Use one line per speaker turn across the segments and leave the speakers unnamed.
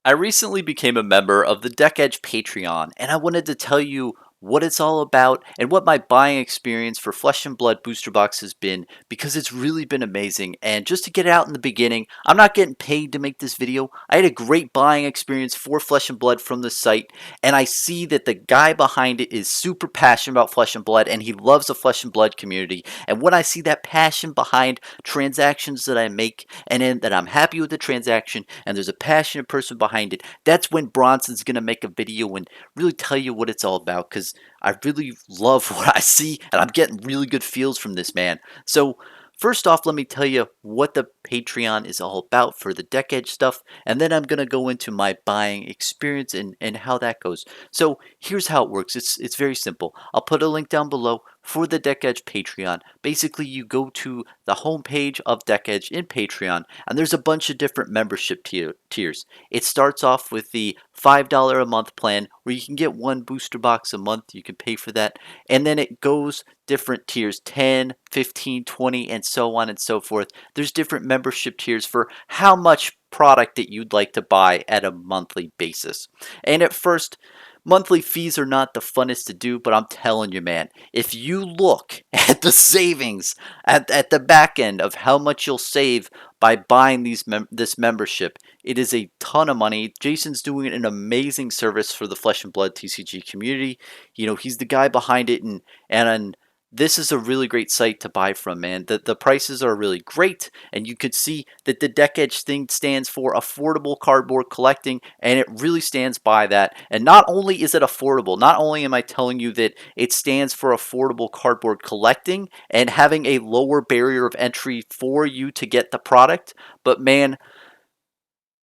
I recently became a member of the DeckEdge Patreon, and I wanted to tell you what it's all about and what my buying experience for Flesh and Blood booster box has been because it's really been amazing. And just to get it out in the beginning, I'm not getting paid to make this video. I had a great buying experience for Flesh and Blood from the site, and I see that the guy behind it is super passionate about Flesh and Blood and he loves the Flesh and Blood community. And when I see that passion behind transactions that I make and then that I'm happy with the transaction and there's a passionate person behind it, that's when Bronson's going to make a video and really tell you what it's all about because I really love what I see and I'm getting really good feels from this man. So first off, let me tell you what the Patreon is all about for the DeckEdge stuff, and then I'm going to go into my buying experience and how that goes. So here's how it works. It's very simple. I'll put a link down below for the DeckEdge Patreon. Basically, you go to the homepage of DeckEdge in Patreon, and there's a bunch of different membership tiers. It starts off with the $5 a month plan where you can get one booster box a month. You can pay for that, and then it goes different tiers 10, 15, 20, and so on and so forth. There's different membership tiers for how much product that you'd like to buy at a monthly basis. And at first, monthly fees are not the funnest to do, but I'm telling you, man, if you look at the savings at the back end of how much you'll save by buying this membership, it is a ton of money. Jason's doing an amazing service for the Flesh and Blood TCG community. You know, he's the guy behind it, and this is a really great site to buy from, man. The prices are really great, and you could see that the DeckEdge thing stands for affordable cardboard collecting, and it really stands by that. And not only is it affordable, not only am I telling you that it stands for affordable cardboard collecting and having a lower barrier of entry for you to get the product, but man,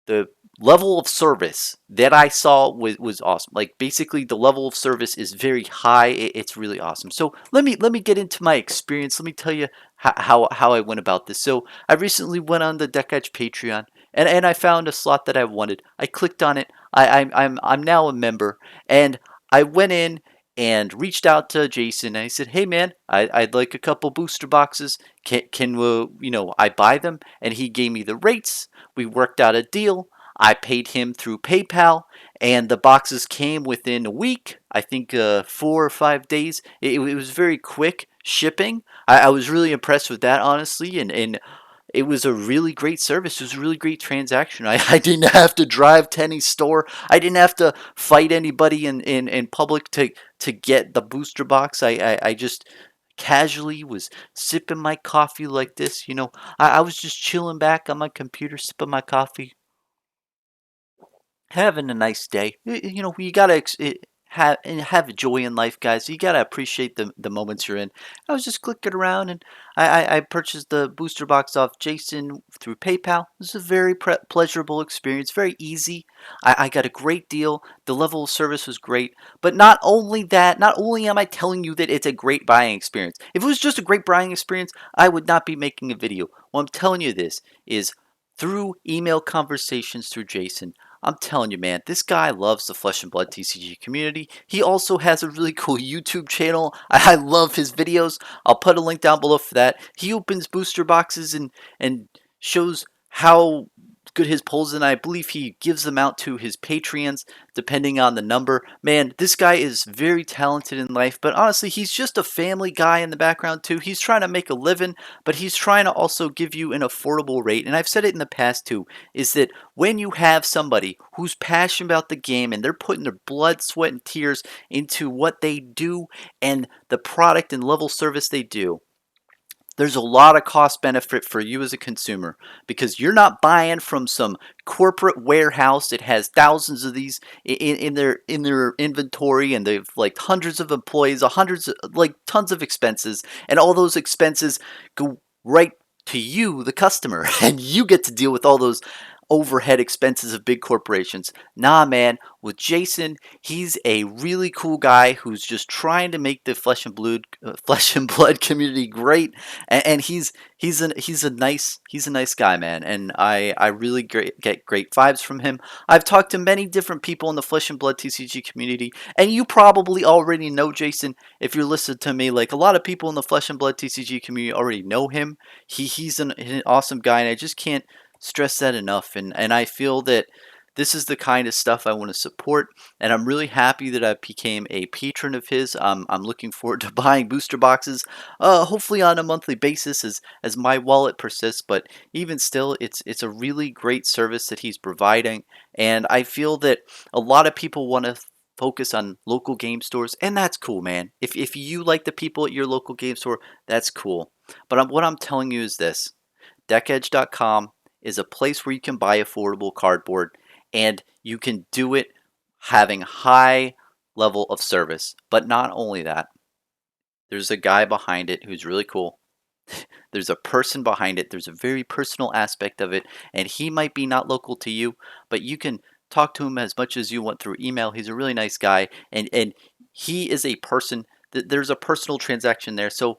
the level of service that I saw was awesome. Like basically the level of service is very high. It's really awesome. So let me get into my experience. Let me tell you how I went about this. So I recently went on the DeckEdge Patreon and I found a slot that I wanted. I clicked on it. I'm now a member and I went in and reached out to Jason. And I said, "Hey man, I'd like a couple booster boxes. Can I buy them?" And he gave me the rates. We worked out a deal. I paid him through PayPal, and the boxes came within a week. I think 4 or 5 days. It was very quick shipping. I was really impressed with that, honestly, and it was a really great service. It was a really great transaction. I didn't have to drive to any store. I didn't have to fight anybody in public to get the booster box. I just casually was sipping my coffee like this. I was just chilling back on my computer, sipping my coffee, having a nice day. You gotta have joy in life, guys. You gotta appreciate the moments you're in. I was just clicking around, and I purchased the booster box off Jason through PayPal. It was a very pleasurable experience, very easy. I got a great deal. The level of service was great. But not only that, not only am I telling you that it's a great buying experience. If it was just a great buying experience, I would not be making a video. What I'm telling you this is through email conversations through Jason. I'm telling you, man, this guy loves the Flesh and Blood TCG community. He also has a really cool YouTube channel. I love his videos. I'll put a link down below for that. He opens booster boxes and shows how good his pulls, and I believe he gives them out to his Patreons depending on the number. Man, this guy is very talented in life, but honestly, he's just a family guy in the background too. He's trying to make a living, but he's trying to also give you an affordable rate. And I've said it in the past too, is that when you have somebody who's passionate about the game and they're putting their blood, sweat, and tears into what they do and the product and level service they do, there's a lot of cost benefit for you as a consumer because you're not buying from some corporate warehouse that has thousands of these in their inventory, and they've like hundreds of employees, hundreds of, like tons of expenses, and all those expenses go right to you, the customer, and you get to deal with all those overhead expenses of big corporations. Nah, man, with Jason, he's a really cool guy who's just trying to make the Flesh and Blood community great, and he's a nice guy, man, and I really get great vibes from him. I've talked to many different people in the Flesh and Blood TCG community, and you probably already know Jason if you're listening to me. Like a lot of people in the Flesh and Blood TCG community already know him. He's an awesome guy, and I just can't stress that enough. And I feel that this is the kind of stuff I want to support, and I'm really happy that I became a patron of his. I'm looking forward to buying booster boxes, hopefully on a monthly basis as my wallet persists. But even still, it's a really great service that he's providing, and I feel that a lot of people want to focus on local game stores, and that's cool, man. If you like the people at your local game store, that's cool. But what I'm telling you is this: DeckEdge.com is a place where you can buy affordable cardboard, and you can do it having high level of service. But not only that, there's a guy behind it who's really cool. There's a person behind it. There's a very personal aspect of it, and he might be not local to you, but you can talk to him as much as you want through email. He's a really nice guy, and he is a person that there's a personal transaction there. So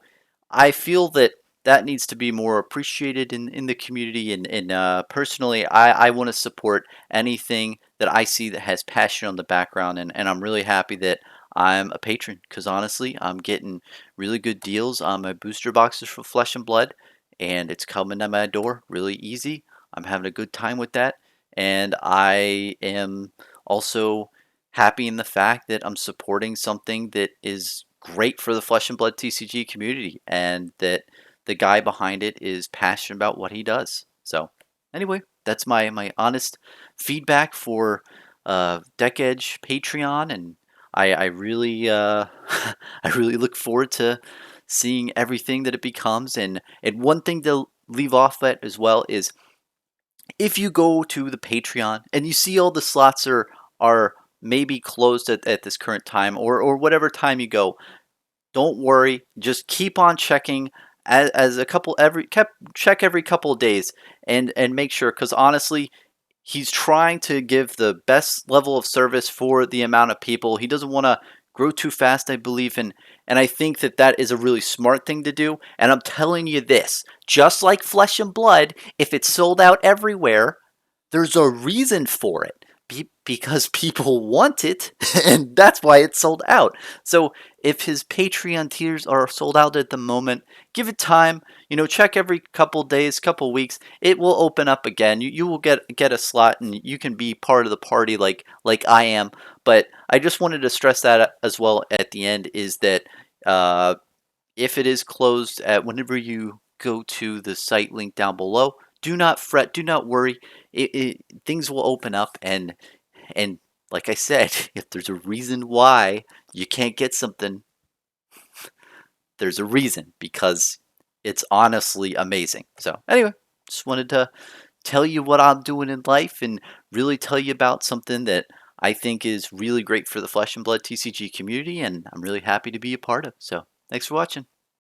I feel that that needs to be more appreciated in the community, and personally, I want to support anything that I see that has passion on the background, and I'm really happy that I'm a patron because honestly, I'm getting really good deals on my booster boxes for Flesh and Blood, and it's coming to my door really easy. I'm having a good time with that, and I am also happy in the fact that I'm supporting something that is great for the Flesh and Blood TCG community, and that the guy behind it is passionate about what he does. So, anyway, that's my honest feedback for DeckEdge Patreon, and I really I really look forward to seeing everything that it becomes. And one thing to leave off at as well is if you go to the Patreon and you see all the slots are maybe closed at this current time, or whatever time you go, don't worry. Just keep on checking as a couple check every couple of days, and make sure, because honestly, he's trying to give the best level of service for the amount of people. He doesn't want to grow too fast, I believe, and I think that that is a really smart thing to do. And I'm telling you this, just like Flesh and Blood, if it's sold out everywhere, there's a reason for it. Because people want it, and that's why it's sold out. So if his Patreon tiers are sold out at the moment, give it time. Check every couple days, couple weeks. It will open up again. You will get a slot, and you can be part of the party like I am. But I just wanted to stress that as well at the end is that uh, if it is closed at whenever you go to the site link down below, do not fret, do not worry. Things will open up, and like I said, if there's a reason why you can't get something, there's a reason, because it's honestly amazing. So anyway, just wanted to tell you what I'm doing in life and really tell you about something that I think is really great for the Flesh and Blood TCG community, and I'm really happy to be a part of. So thanks for watching.